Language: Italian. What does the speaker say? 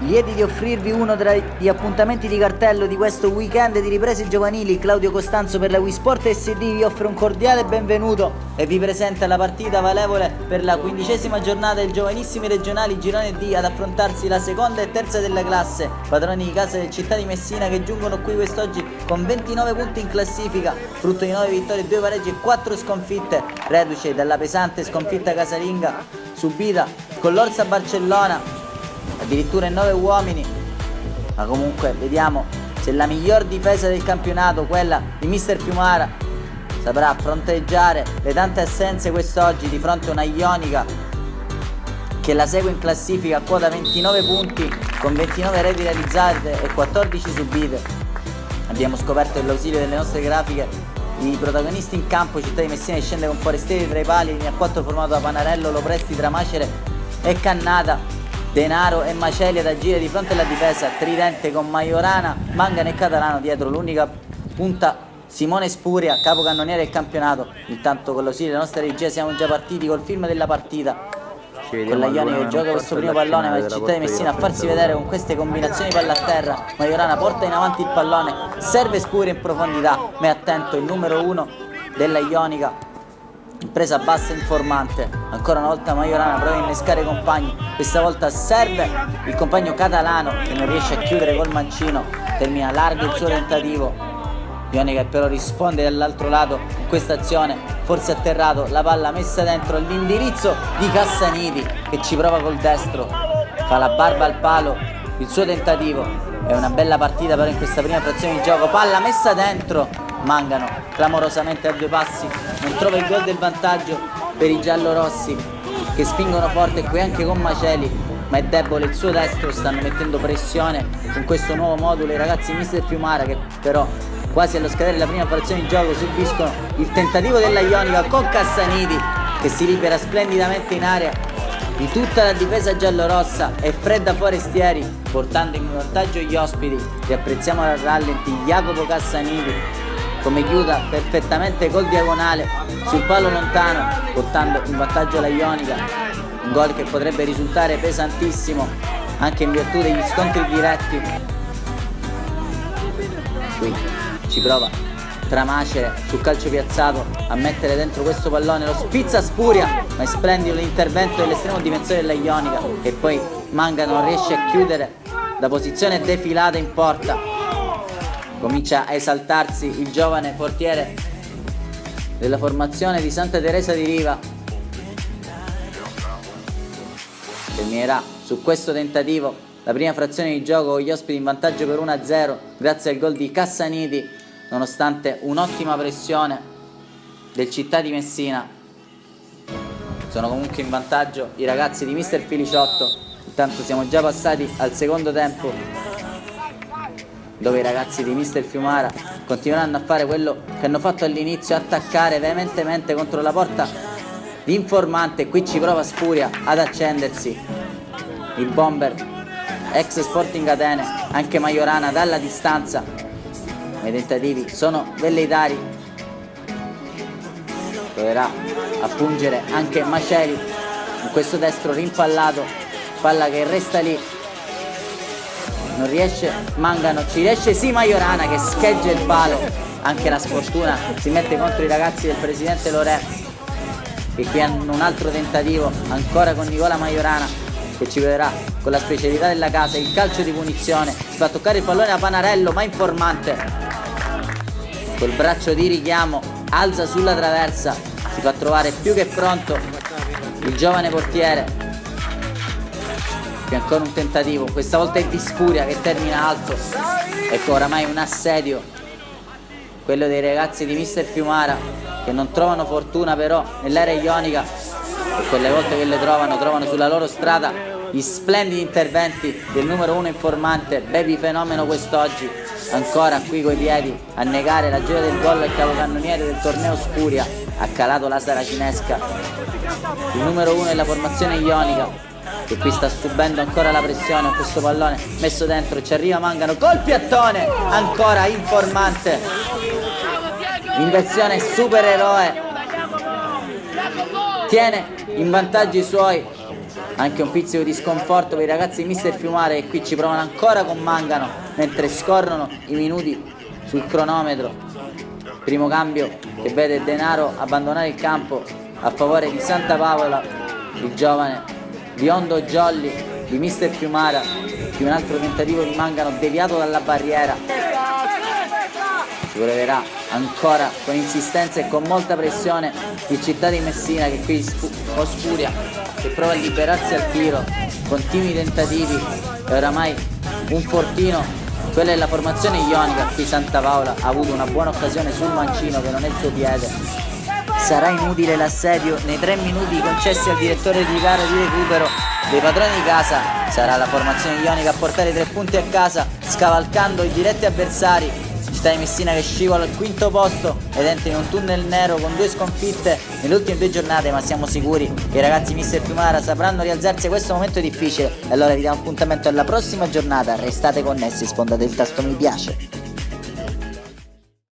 Lieti di offrirvi uno tra gli appuntamenti di cartello di questo weekend di riprese giovanili. Claudio Costanzo per la Wii Sport SD vi offre un cordiale benvenuto e vi presenta la partita valevole per la 15ª giornata del Giovanissimi Regionali Girone D ad affrontarsi la seconda e terza della classe, padroni di casa del Città di Messina, che giungono qui quest'oggi con 29 punti in classifica, frutto di 9 vittorie, 2 pareggi e 4 sconfitte, reduce dalla pesante sconfitta casalinga subita con l'Orsa Barcellona, addirittura in 9 uomini. Ma comunque vediamo se la miglior difesa del campionato, quella di Mister Fiumara, saprà fronteggiare le tante assenze quest'oggi di fronte a una Ionica che la segue in classifica a quota 29 punti con 29 reti realizzate e 14 subite. Abbiamo scoperto l'ausilio delle nostre grafiche i protagonisti in campo. Città di Messina scende con Forestieri tra i pali, linea 4 formato da Panarello, Lopresti, Tramacere e Cannata, Denaro e Maceli ad agire di fronte alla difesa, tridente con Majorana, Mangano e Catalano dietro, l'unica punta Simone Spuria, capocannoniere del campionato. Intanto con l'ausilio della nostra regia siamo già partiti col film della partita, con la Ionica che gioca questo primo pallone, ma il Città di Messina a farsi vedere con queste combinazioni palla a terra. Majorana porta in avanti il pallone, serve Spuria in profondità, ma è attento il numero 1 della Ionica, impresa bassa informante. Ancora una volta Majorana prova a innescare i compagni, questa volta serve il compagno Catalano che non riesce a chiudere col mancino, termina largo il suo tentativo. Ionica però risponde dall'altro lato in questa azione, forse atterrato, la palla messa dentro all'indirizzo di Cassaniti che ci prova col destro, fa la barba al palo, il suo tentativo. È una bella partita però in questa prima frazione di gioco, palla messa dentro, Mangano clamorosamente a 2 passi, non trova il gol del vantaggio per i giallorossi che spingono forte qui anche con Maceli, ma è debole il suo destro. Stanno mettendo pressione con questo nuovo modulo i ragazzi Mister Fiumara, che però quasi allo scadere della prima frazione di gioco subiscono il tentativo della Ionica con Cassaniti che si libera splendidamente in area di tutta la difesa giallorossa e fredda Forestieri, portando in vantaggio gli ospiti. Riapprezziamo al rallenti Jacopo Cassaniti come chiuda perfettamente col diagonale sul palo lontano, portando in vantaggio la Ionica, un gol che potrebbe risultare pesantissimo anche in virtù degli scontri diretti. Qui ci prova Tramacere sul calcio piazzato a mettere dentro questo pallone, lo spizza Spuria, ma è splendido l'intervento dell'estremo difensore della Ionica e poi Mangano non riesce a chiudere da posizione defilata in porta. Comincia a esaltarsi il giovane portiere della formazione di Santa Teresa di Riva. Terminerà su questo tentativo la prima frazione di gioco con gli ospiti in vantaggio per 1-0 grazie al gol di Cassaniti, nonostante un'ottima pressione del Città di Messina. Sono comunque in vantaggio i ragazzi di Mister Filiciotto. Intanto siamo già passati al secondo tempo, dove i ragazzi di Mister Fiumara continueranno a fare quello che hanno fatto all'inizio, attaccare veementemente contro la porta di Informante. Qui ci prova Spuria ad accendersi, il bomber ex Sporting Atene, anche Majorana dalla distanza, ma i tentativi sono velleitari. Proverà a pungere anche Maceli in questo destro rimpallato, palla che resta lì, non riesce Mangano, ci riesce sì Majorana che scheggia il palo. Anche la sfortuna si mette contro i ragazzi del presidente Lorè, che qui hanno un altro tentativo ancora con Nicola Majorana, che ci vedrà con la specialità della casa il calcio di punizione. Si fa toccare il pallone a Panarello, ma Informante col braccio di richiamo alza sulla traversa, si fa trovare più che pronto il giovane portiere. Ancora un tentativo, questa volta è di Spuria che termina alto. Ecco oramai un assedio, quello dei ragazzi di Mister Fiumara, che non trovano fortuna però nell'area ionica, e quelle volte che le trovano sulla loro strada gli splendidi interventi del numero 1 Informante, baby fenomeno quest'oggi, ancora qui coi piedi a negare la gioia del gol al capocannoniere del torneo Spuria. Ha calato la saracinesca il numero 1 della formazione ionica, che qui sta subendo ancora la pressione a questo pallone messo dentro. Ci arriva Mangano col piattone, ancora Informante in versione supereroe, tiene in vantaggio i suoi anche un pizzico di sconforto per i ragazzi di Mister Fiumara, che qui ci provano ancora con Mangano mentre scorrono i minuti sul cronometro. Primo cambio che vede Denaro abbandonare il campo a favore di Santa Paola, il giovane biondo Jolly di Mister Fiumara, di un altro tentativo di Mangano deviato dalla barriera. Ci proverà ancora con insistenza e con molta pressione il Città di Messina, che qui oscuria, che prova a liberarsi al tiro, continui tentativi e oramai un fortino. Quella è la formazione ionica. Qui Santa Paola ha avuto una buona occasione sul mancino che non è il suo piede. Sarà inutile l'assedio nei 3 minuti concessi al direttore di gara di recupero dei padroni di casa. Sarà la formazione ionica a portare 3 punti a casa, scavalcando i diretti avversari. Città di Messina che scivola al 5° posto ed entra in un tunnel nero con 2 sconfitte nelle ultime 2 giornate, ma siamo sicuri che i ragazzi Mister Fiumara sapranno rialzarsi. Questo momento è difficile e allora vi diamo appuntamento alla prossima giornata. Restate connessi, sfondate il tasto mi piace.